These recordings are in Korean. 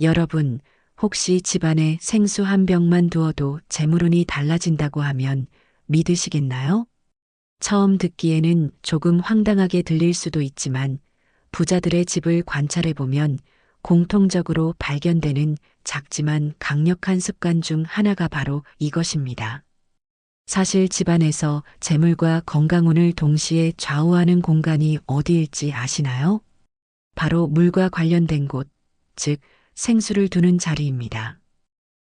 여러분, 혹시 집안에 생수 한 병만 두어도 재물운이 달라진다고 하면 믿으시겠나요? 처음 듣기에는 조금 황당하게 들릴 수도 있지만 부자들의 집을 관찰해 보면 공통적으로 발견되는 작지만 강력한 습관 중 하나가 바로 이것입니다. 사실 집안에서 재물과 건강운을 동시에 좌우하는 공간이 어디일지 아시나요? 바로 물과 관련된 곳, 즉 생수를 두는 자리입니다.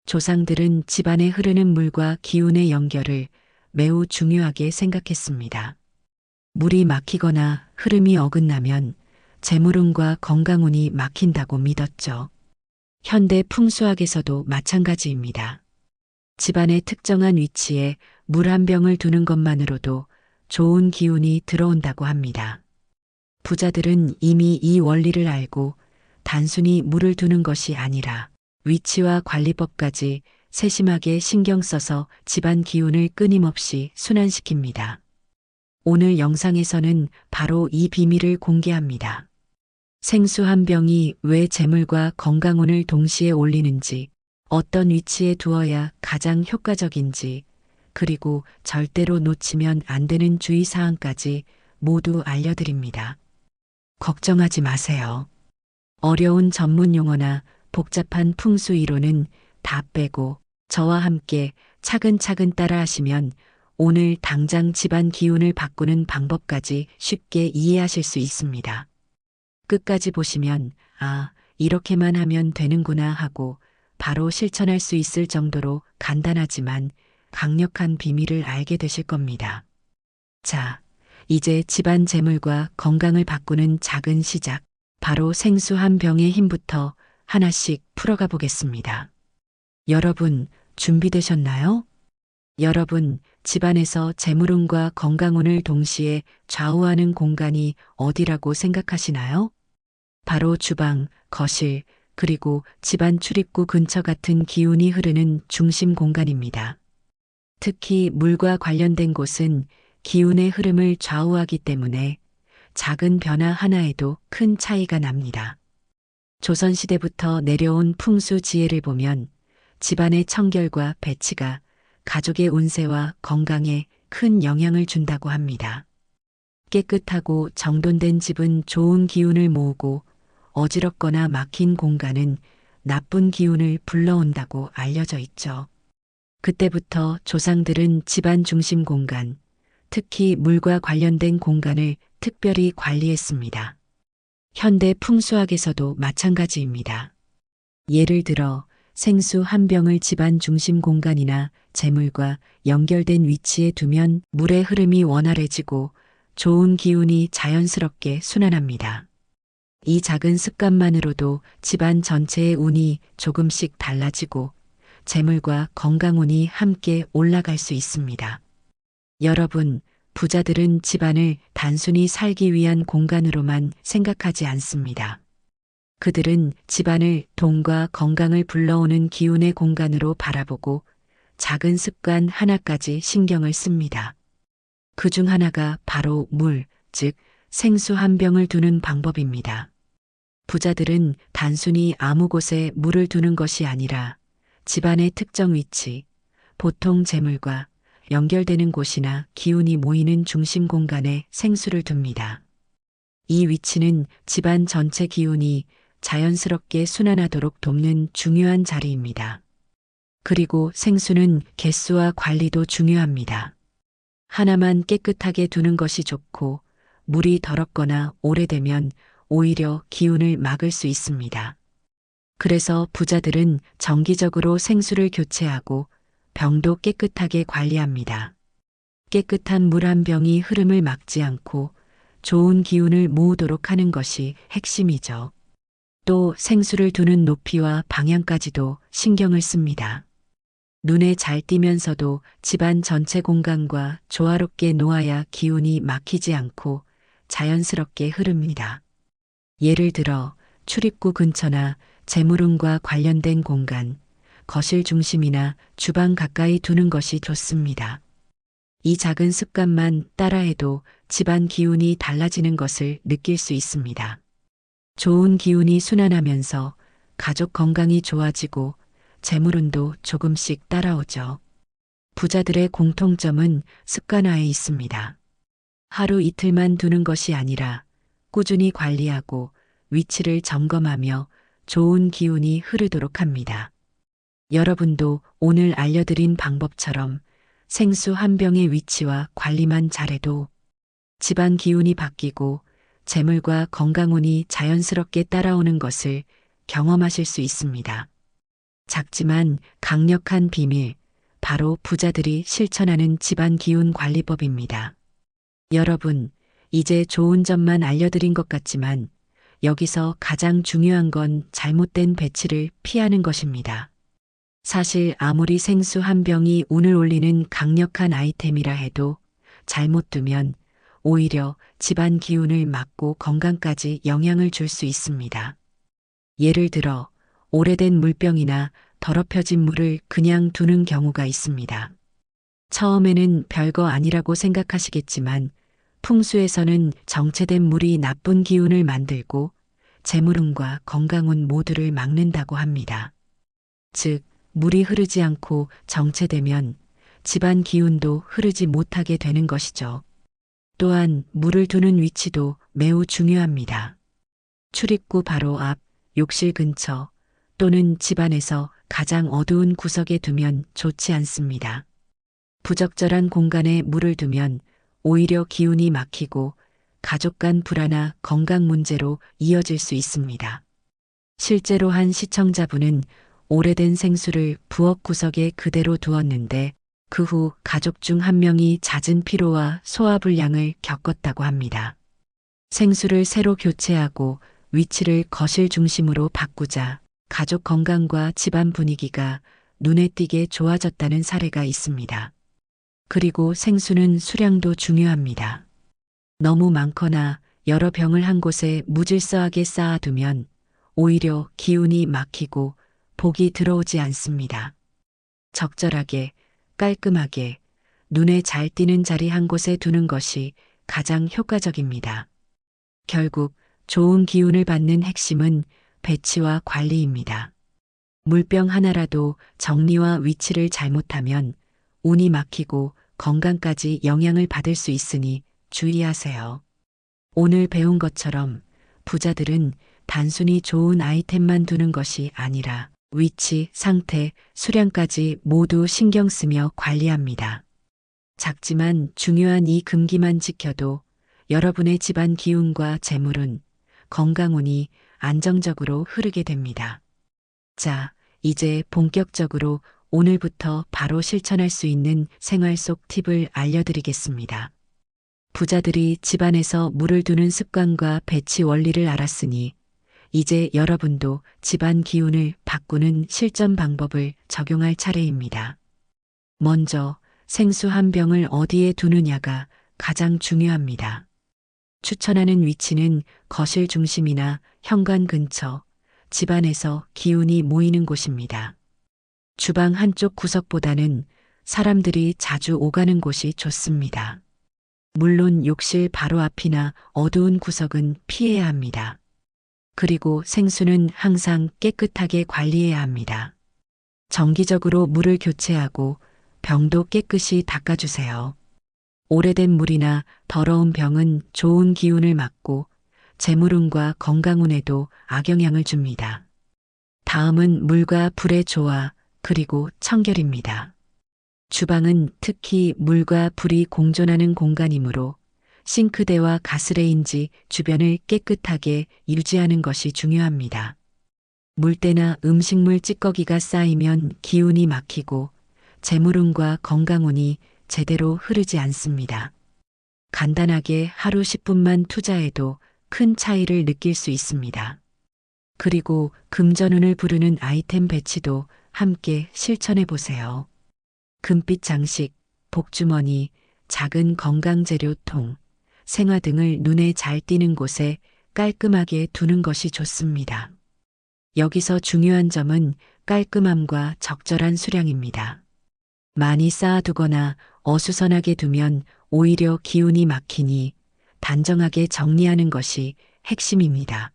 조상들은 집안에 흐르는 물과 기운의 연결을 매우 중요하게 생각했습니다. 물이 막히거나 흐름이 어긋나면 재물운과 건강운이 막힌다고 믿었죠. 현대 풍수학에서도 마찬가지입니다. 집안의 특정한 위치에 물 한 병을 두는 것만으로도 좋은 기운이 들어온다고 합니다. 부자들은 이미 이 원리를 알고 단순히 물을 두는 것이 아니라 위치와 관리법까지 세심하게 신경 써서 집안 기운을 끊임없이 순환시킵니다. 오늘 영상에서는 바로 이 비밀을 공개합니다. 생수 한 병이 왜 재물과 건강운을 동시에 올리는지, 어떤 위치에 두어야 가장 효과적인지, 그리고 절대로 놓치면 안 되는 주의사항까지 모두 알려드립니다. 걱정하지 마세요. 어려운 전문 용어나 복잡한 풍수 이론은 다 빼고 저와 함께 차근차근 따라하시면 오늘 당장 집안 기운을 바꾸는 방법까지 쉽게 이해하실 수 있습니다. 끝까지 보시면 아, 이렇게만 하면 되는구나 하고 바로 실천할 수 있을 정도로 간단하지만 강력한 비밀을 알게 되실 겁니다. 자, 이제 집안 재물과 건강을 바꾸는 작은 시작, 바로 생수 한 병의 힘부터 하나씩 풀어가 보겠습니다. 여러분, 준비되셨나요? 여러분, 집안에서 재물운과 건강운을 동시에 좌우하는 공간이 어디라고 생각하시나요? 바로 주방, 거실, 그리고 집안 출입구 근처 같은 기운이 흐르는 중심 공간입니다. 특히 물과 관련된 곳은 기운의 흐름을 좌우하기 때문에 작은 변화 하나에도 큰 차이가 납니다. 조선시대부터 내려온 풍수 지혜를 보면 집안의 청결과 배치가 가족의 운세와 건강에 큰 영향을 준다고 합니다. 깨끗하고 정돈된 집은 좋은 기운을 모으고 어지럽거나 막힌 공간은 나쁜 기운을 불러온다고 알려져 있죠. 그때부터 조상들은 집안 중심 공간, 특히 물과 관련된 공간을 특별히 관리했습니다. 현대 풍수학에서도 마찬가지입니다. 예를 들어 생수 한 병을 집안 중심 공간이나 재물과 연결된 위치에 두면 물의 흐름이 원활해지고 좋은 기운이 자연스럽게 순환합니다. 이 작은 습관만으로도 집안 전체의 운이 조금씩 달라지고 재물과 건강운이 함께 올라갈 수 있습니다. 여러분, 부자들은 집안을 단순히 살기 위한 공간으로만 생각하지 않습니다. 그들은 집안을 돈과 건강을 불러오는 기운의 공간으로 바라보고 작은 습관 하나까지 신경을 씁니다. 그 중 하나가 바로 물, 즉 생수 한 병을 두는 방법입니다. 부자들은 단순히 아무 곳에 물을 두는 것이 아니라 집안의 특정 위치, 보통 재물과 연결되는 곳이나 기운이 모이는 중심 공간에 생수를 둡니다. 이 위치는 집안 전체 기운이 자연스럽게 순환하도록 돕는 중요한 자리입니다. 그리고 생수는 개수와 관리도 중요합니다. 하나만 깨끗하게 두는 것이 좋고 물이 더럽거나 오래되면 오히려 기운을 막을 수 있습니다. 그래서 부자들은 정기적으로 생수를 교체하고 병도 깨끗하게 관리합니다. 깨끗한 물 한 병이 흐름을 막지 않고 좋은 기운을 모으도록 하는 것이 핵심이죠. 또 생수를 두는 높이와 방향까지도 신경을 씁니다. 눈에 잘 띄면서도 집안 전체 공간과 조화롭게 놓아야 기운이 막히지 않고 자연스럽게 흐릅니다. 예를 들어 출입구 근처나 재물운과 관련된 공간, 거실 중심이나 주방 가까이 두는 것이 좋습니다. 이 작은 습관만 따라해도 집안 기운이 달라지는 것을 느낄 수 있습니다. 좋은 기운이 순환하면서 가족 건강이 좋아지고 재물운도 조금씩 따라오죠. 부자들의 공통점은 습관화에 있습니다. 하루 이틀만 두는 것이 아니라 꾸준히 관리하고 위치를 점검하며 좋은 기운이 흐르도록 합니다. 여러분도 오늘 알려드린 방법처럼 생수 한 병의 위치와 관리만 잘해도 집안 기운이 바뀌고 재물과 건강운이 자연스럽게 따라오는 것을 경험하실 수 있습니다. 작지만 강력한 비밀, 바로 부자들이 실천하는 집안 기운 관리법입니다. 여러분, 이제 좋은 점만 알려드린 것 같지만 여기서 가장 중요한 건 잘못된 배치를 피하는 것입니다. 사실 아무리 생수 한 병이 운을 올리는 강력한 아이템이라 해도 잘못 두면 오히려 집안 기운을 막고 건강까지 영향을 줄 수 있습니다. 예를 들어 오래된 물병이나 더럽혀진 물을 그냥 두는 경우가 있습니다. 처음에는 별거 아니라고 생각하시겠지만 풍수에서는 정체된 물이 나쁜 기운을 만들고 재물운과 건강운 모두를 막는다고 합니다. 즉, 물이 흐르지 않고 정체되면 집안 기운도 흐르지 못하게 되는 것이죠. 또한 물을 두는 위치도 매우 중요합니다. 출입구 바로 앞, 욕실 근처 또는 집안에서 가장 어두운 구석에 두면 좋지 않습니다. 부적절한 공간에 물을 두면 오히려 기운이 막히고 가족 간 불화나 건강 문제로 이어질 수 있습니다. 실제로 한 시청자분은 오래된 생수를 부엌 구석에 그대로 두었는데 그 후 가족 중 한 명이 잦은 피로와 소화불량을 겪었다고 합니다. 생수를 새로 교체하고 위치를 거실 중심으로 바꾸자 가족 건강과 집안 분위기가 눈에 띄게 좋아졌다는 사례가 있습니다. 그리고 생수는 수량도 중요합니다. 너무 많거나 여러 병을 한 곳에 무질서하게 쌓아두면 오히려 기운이 막히고 복이 들어오지 않습니다. 적절하게, 깔끔하게, 눈에 잘 띄는 자리 한 곳에 두는 것이 가장 효과적입니다. 결국 좋은 기운을 받는 핵심은 배치와 관리입니다. 물병 하나라도 정리와 위치를 잘못하면 운이 막히고 건강까지 영향을 받을 수 있으니 주의하세요. 오늘 배운 것처럼 부자들은 단순히 좋은 아이템만 두는 것이 아니라 위치, 상태, 수량까지 모두 신경 쓰며 관리합니다. 작지만 중요한 이 금기만 지켜도 여러분의 집안 기운과 재물운, 건강운이 안정적으로 흐르게 됩니다. 자, 이제 본격적으로 오늘부터 바로 실천할 수 있는 생활 속 팁을 알려드리겠습니다. 부자들이 집안에서 물을 두는 습관과 배치 원리를 알았으니 이제 여러분도 집안 기운을 바꾸는 실전 방법을 적용할 차례입니다. 먼저 생수 한 병을 어디에 두느냐가 가장 중요합니다. 추천하는 위치는 거실 중심이나 현관 근처, 집안에서 기운이 모이는 곳입니다. 주방 한쪽 구석보다는 사람들이 자주 오가는 곳이 좋습니다. 물론 욕실 바로 앞이나 어두운 구석은 피해야 합니다. 그리고 생수는 항상 깨끗하게 관리해야 합니다. 정기적으로 물을 교체하고 병도 깨끗이 닦아주세요. 오래된 물이나 더러운 병은 좋은 기운을 막고 재물운과 건강운에도 악영향을 줍니다. 다음은 물과 불의 조화, 그리고 청결입니다. 주방은 특히 물과 불이 공존하는 공간이므로 싱크대와 가스레인지 주변을 깨끗하게 유지하는 것이 중요합니다. 물때나 음식물 찌꺼기가 쌓이면 기운이 막히고 재물운과 건강운이 제대로 흐르지 않습니다. 간단하게 하루 10분만 투자해도 큰 차이를 느낄 수 있습니다. 그리고 금전운을 부르는 아이템 배치도 함께 실천해 보세요. 금빛 장식, 복주머니, 작은 건강재료통, 생화 등을 눈에 잘 띄는 곳에 깔끔하게 두는 것이 좋습니다. 여기서 중요한 점은 깔끔함과 적절한 수량입니다. 많이 쌓아두거나 어수선하게 두면 오히려 기운이 막히니 단정하게 정리하는 것이 핵심입니다.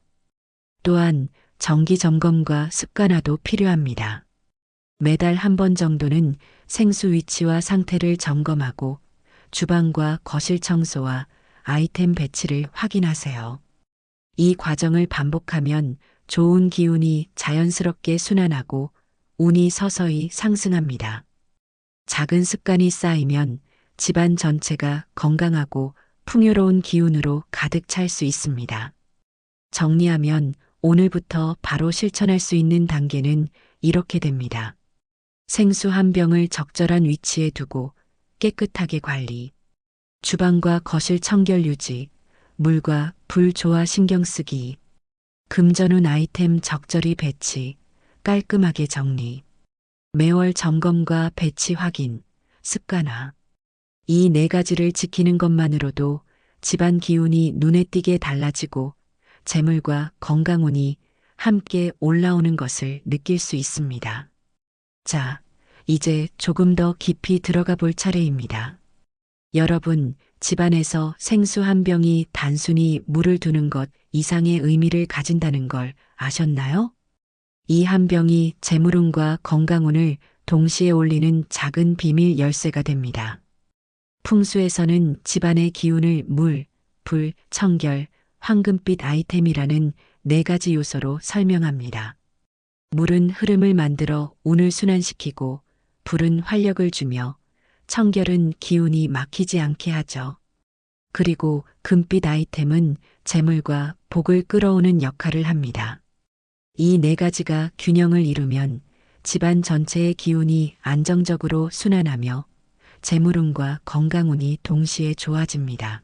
또한 정기 점검과 습관화도 필요합니다. 매달 한 번 정도는 생수 위치와 상태를 점검하고 주방과 거실 청소와 아이템 배치를 확인하세요. 이 과정을 반복하면 좋은 기운이 자연스럽게 순환하고 운이 서서히 상승합니다. 작은 습관이 쌓이면 집안 전체가 건강하고 풍요로운 기운으로 가득 찰 수 있습니다. 정리하면 오늘부터 바로 실천할 수 있는 단계는 이렇게 됩니다. 생수 한 병을 적절한 위치에 두고 깨끗하게 관리, 주방과 거실 청결 유지, 물과 불 조화 신경 쓰기, 금전운 아이템 적절히 배치, 깔끔하게 정리, 매월 점검과 배치 확인, 습관화. 이 네 가지를 지키는 것만으로도 집안 기운이 눈에 띄게 달라지고 재물과 건강운이 함께 올라오는 것을 느낄 수 있습니다. 자, 이제 조금 더 깊이 들어가 볼 차례입니다. 여러분, 집안에서 생수 한 병이 단순히 물을 두는 것 이상의 의미를 가진다는 걸 아셨나요? 이 한 병이 재물운과 건강운을 동시에 올리는 작은 비밀 열쇠가 됩니다. 풍수에서는 집안의 기운을 물, 불, 청결, 황금빛 아이템이라는 네 가지 요소로 설명합니다. 물은 흐름을 만들어 운을 순환시키고 불은 활력을 주며 청결은 기운이 막히지 않게 하죠. 그리고 금빛 아이템은 재물과 복을 끌어오는 역할을 합니다. 이 네 가지가 균형을 이루면 집안 전체의 기운이 안정적으로 순환하며 재물운과 건강운이 동시에 좋아집니다.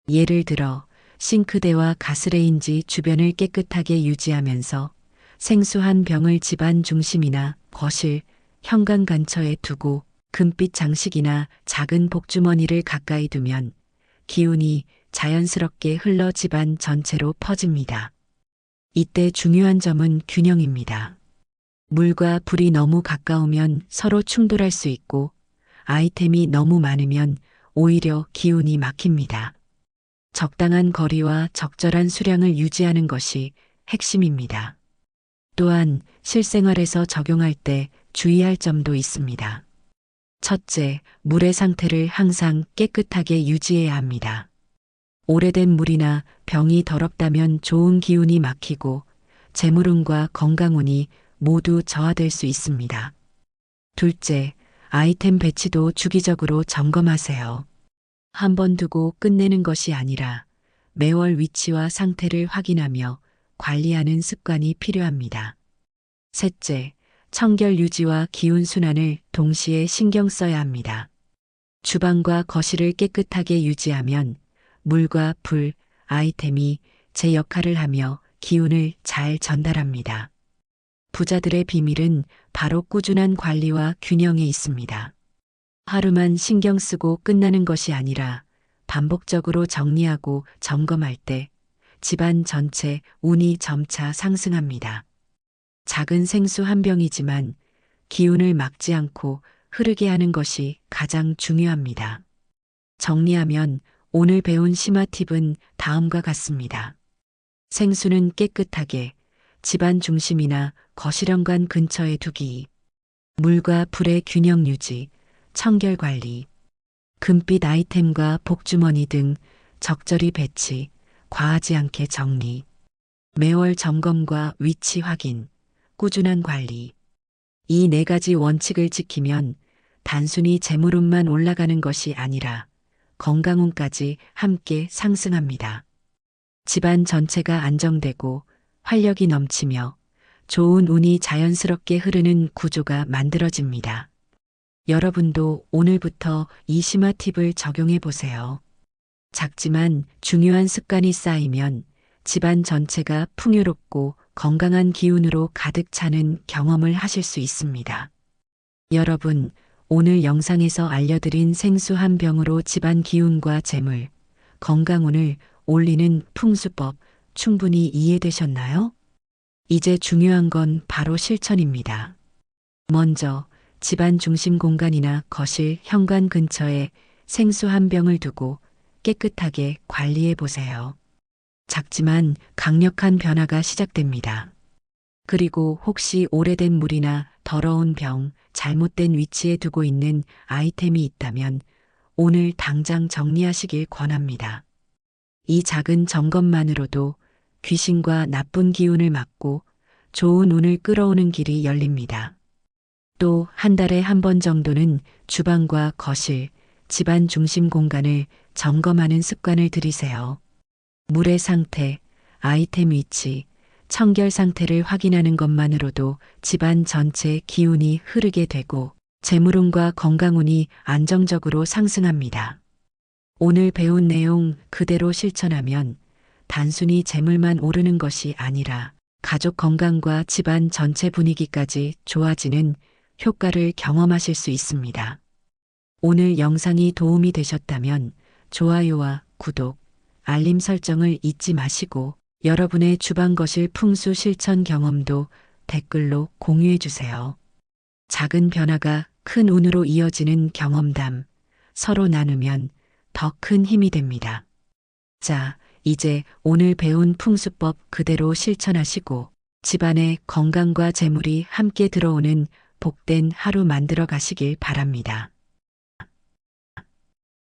예를 들어 싱크대와 가스레인지 주변을 깨끗하게 유지하면서 생수 한 병을 집안 중심이나 거실, 현관 근처에 두고 금빛 장식이나 작은 복주머니를 가까이 두면 기운이 자연스럽게 흘러 집안 전체로 퍼집니다. 이때 중요한 점은 균형입니다. 물과 불이 너무 가까우면 서로 충돌할 수 있고 아이템이 너무 많으면 오히려 기운이 막힙니다. 적당한 거리와 적절한 수량을 유지하는 것이 핵심입니다. 또한 실생활에서 적용할 때 주의할 점도 있습니다. 첫째, 물의 상태를 항상 깨끗하게 유지해야 합니다. 오래된 물이나 병이 더럽다면 좋은 기운이 막히고 재물운과 건강운이 모두 저하될 수 있습니다. 둘째, 아이템 배치도 주기적으로 점검하세요. 한 번 두고 끝내는 것이 아니라 매월 위치와 상태를 확인하며 관리하는 습관이 필요합니다. 셋째, 청결 유지와 기운 순환을 동시에 신경 써야 합니다. 주방과 거실을 깨끗하게 유지하면 물과 불, 아이템이 제 역할을 하며 기운을 잘 전달합니다. 부자들의 비밀은 바로 꾸준한 관리와 균형에 있습니다. 하루만 신경 쓰고 끝나는 것이 아니라 반복적으로 정리하고 점검할 때 집안 전체 운이 점차 상승합니다. 작은 생수 한 병이지만 기운을 막지 않고 흐르게 하는 것이 가장 중요합니다. 정리하면 오늘 배운 심화 팁은 다음과 같습니다. 생수는 깨끗하게 집안 중심이나 거실 현관 근처에 두기, 물과 불의 균형 유지, 청결 관리, 금빛 아이템과 복주머니 등 적절히 배치, 과하지 않게 정리, 매월 점검과 위치 확인, 꾸준한 관리. 이 네 가지 원칙을 지키면 단순히 재물운만 올라가는 것이 아니라 건강운까지 함께 상승합니다. 집안 전체가 안정되고 활력이 넘치며 좋은 운이 자연스럽게 흐르는 구조가 만들어집니다. 여러분도 오늘부터 이 심화 팁을 적용해 보세요. 작지만 중요한 습관이 쌓이면 집안 전체가 풍요롭고 건강한 기운으로 가득 차는 경험을 하실 수 있습니다. 여러분, 오늘 영상에서 알려드린 생수 한 병으로 집안 기운과 재물, 건강운을 올리는 풍수법 충분히 이해되셨나요? 이제 중요한 건 바로 실천입니다. 먼저 집안 중심 공간이나 거실, 현관 근처에 생수 한 병을 두고 깨끗하게 관리해 보세요. 작지만 강력한 변화가 시작됩니다. 그리고 혹시 오래된 물이나 더러운 병, 잘못된 위치에 두고 있는 아이템이 있다면 오늘 당장 정리하시길 권합니다. 이 작은 점검만으로도 귀신과 나쁜 기운을 막고 좋은 운을 끌어오는 길이 열립니다. 또 한 달에 한 번 정도는 주방과 거실, 집안 중심 공간을 점검하는 습관을 들이세요. 물의 상태, 아이템 위치, 청결 상태를 확인하는 것만으로도 집안 전체 기운이 흐르게 되고 재물운과 건강운이 안정적으로 상승합니다. 오늘 배운 내용 그대로 실천하면 단순히 재물만 오르는 것이 아니라 가족 건강과 집안 전체 분위기까지 좋아지는 효과를 경험하실 수 있습니다. 오늘 영상이 도움이 되셨다면 좋아요와 구독, 알림 설정을 잊지 마시고 여러분의 주방 거실 풍수 실천 경험도 댓글로 공유해 주세요. 작은 변화가 큰 운으로 이어지는 경험담, 서로 나누면 더 큰 힘이 됩니다. 자, 이제 오늘 배운 풍수법 그대로 실천하시고 집안의 건강과 재물이 함께 들어오는 복된 하루 만들어 가시길 바랍니다.